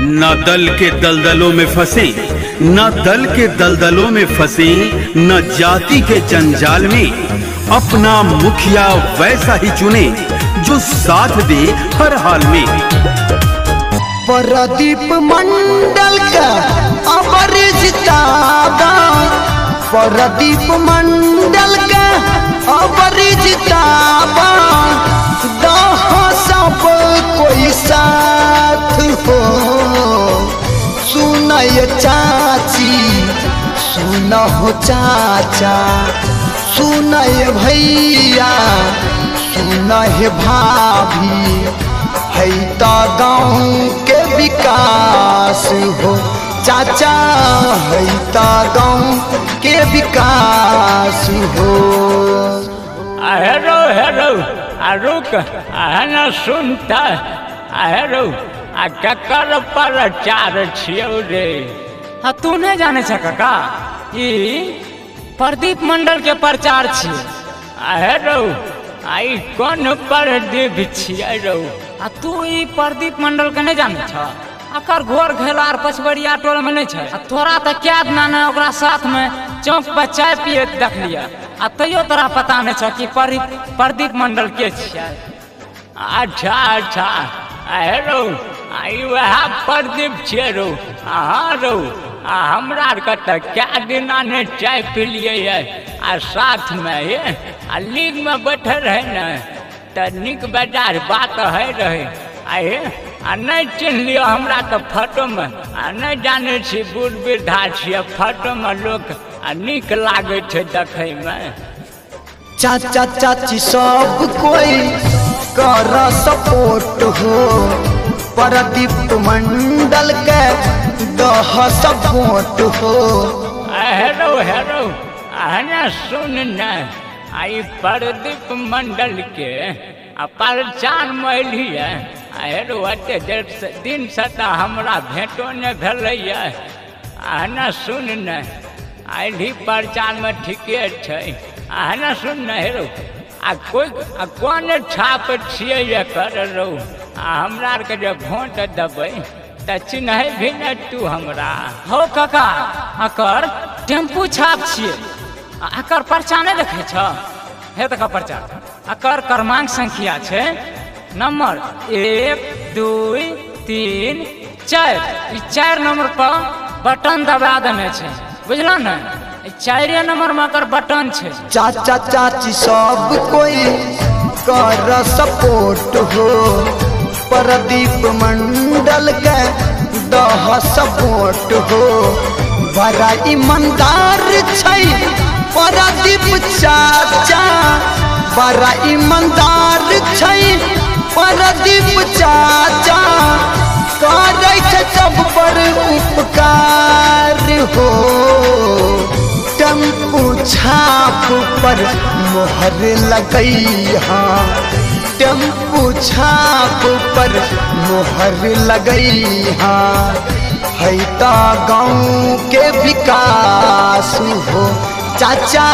न दल के दलदलों में फंसे, न दल के दलदलों में फंसे, न जाति के जंजाल में। अपना मुखिया वैसा ही चुने जो साथ दे हर हाल में। प्रदीप मंडल का अपरिजिताबा, प्रदीप मंडल का अपरिजिताबा। दह सब कोई साथ हो, सुनय चाची सुन हो चाचा, सुनय भैया सुनय भाभी। है तो गाँव के विकास हो चाचा, है तो गाँव के विकास हो। हेरो हेरो रुक न सुनता हेरो ककर प्रचार छियौ रे। हाँ तू नहीं जाने छ काका, ई प्रदीप मंडल के प्रचार छियै। हेरो आई कौन प्रदीप छियै रो? तू ई प्रदीप मंडल के नहीं जाने छ? अकर घोर घेलार पचबड़िया टोल में नहीं छै। तोरा तो क्या दिना ने ओकरा साथ में चौक पर चाय पिए देख लिया, तैयो तोरा पता नहीं छ कि प्रदीप मंडल के छियै। अच्छा अच्छा हेरो आई वह प्रदीप छियै रो। हाँ रो हमरा आरके तो क्या दिना ने चाय पिलिए आ साथ में ये लीग में बैठे रहे न, तो निक बेजार बात है रहे। आए नहीं चिन्ह लियो हमरा तो फोटो में, नहीं जाने छी बूढ़ वृद्धा छियै। फोटो में लोग निक लागे छै देखे में। चाचा चाची सब कोई कर सपोर्ट हो, प्रदीप मंडल के दह सपोर्ट हो। हेरो हेरो न सुन न, आई प्रदीप मंडल के प्रचार में लिये। हेरो एते दिन से तो हमरा भेंटो नहीं भेलैया। न सुन न आई प्रचार में ठीके छै। न सुन न हेरो कोई कौन छाप छियै कर रो? हमरा आरके जो भोट देबै तो चिन्ह भी न तू हमरा। हो काका अकर टेम्पू छाप छियै। अकर पर्चा नहीं देखे छ? हे तक पर्चा अकर क्रमांक संख्या छै नंबर 1 2 3 4। 4 नंबर पर बटन दबा देने छै, बुझल न? 4 नंबर में अकर बटन छै। चाचा चाची सब कोई कर सपोर्ट हो, प्रदीप मंडल के दह सपोर्ट हो। बड़ा ईमानदार छै प्रदीप चाचा, बड़ा ईमानदार छै प्रदीप चाचा। करे छै सब पर उपकार हो, टेम्पू छाप पर मोहर लगैहा, टेम्पू छाप पर मोहर लगैहा। है तो गाँव के विकास हो चाचा,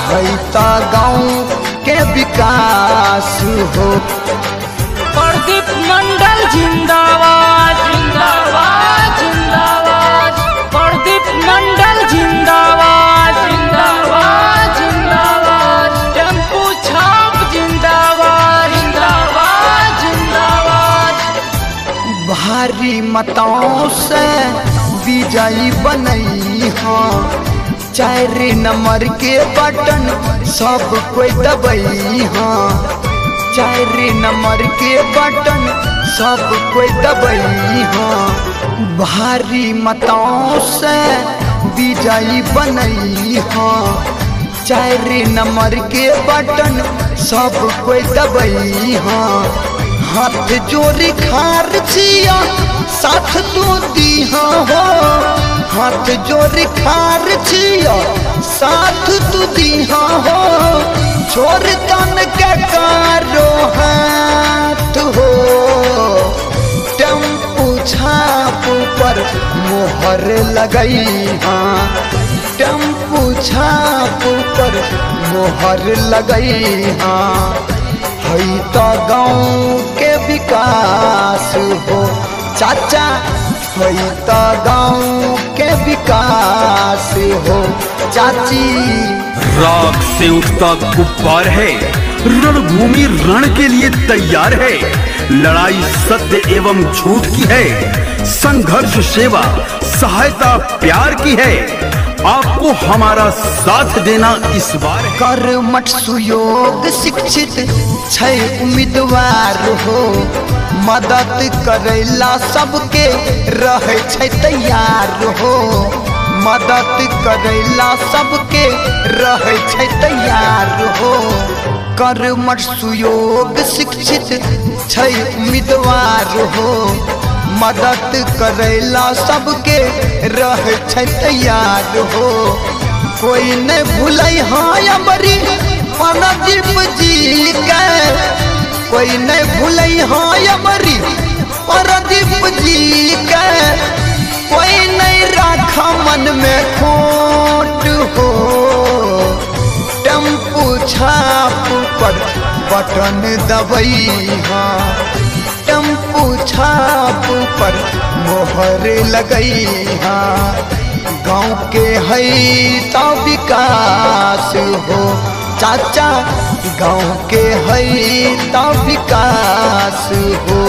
है तो गाँव के विकास हो। प्रदीप मंडल जिंदाबाद जिंदाबाद जिंदाबाद, प्रदीप मंडल जिंदाबाद जिंदाबाद जिंदाबाद, टेम्पू छाप जिंदाबाद जिंदाबाद जिंदाबाद। भारी मतों से विजयी बनई हो, 4 नंबर के बटन सब कोई दबई हो। 4 नंबर के बटन सब कोई दबई हो। भारी मतों से विजयी बनई हो, 4 नंबर के बटन सब कोई दबई हो। हाथ जोड़ी खार छिया साथ तू दीहा हो, हाथ जोड़ी खार छिया साथ तू दीहा हो। छोड़ तन के कारो हाथ हो, टेम्पू छाप पर मोहर लगई हाँ, टेम्पू छाप पर मोहर लगई हाँ। है तो गाँव के विकास हो चाचा, होई तो गाँव के विकास हो चाची। राख से उठता गुब्बार है, रणभूमि रण के लिए तैयार है। लड़ाई सत्य एवं झूठ की है, संघर्ष सेवा सहायता प्यार की है। आपको हमारा साथ देना इस बार है। कर्मठ सुयोग शिक्षित छै उम्मीदवार हो, मदद करेला सबके रहे छै तैयार हो। मदद करेला सबके रहे छै तैयार हो। कर्मठ सुयोग शिक्षित छै उम्मीदवार हो, मदद करेला सबके रहे छै तैयार हो। कोई न भूलै हाँ अमरी प्रदीप जी के, कोई न भूलै हाँ अमरी प्रदीप जी के। कोई नहीं राखा मन में खोट हो, टेम्पू छाप पर बटन दबई हाँ। टेम्पू छाप पर मोहर लगई हाँ। गाँव के है तो विकास हो चाचा, गाँव के है तो विकास हो।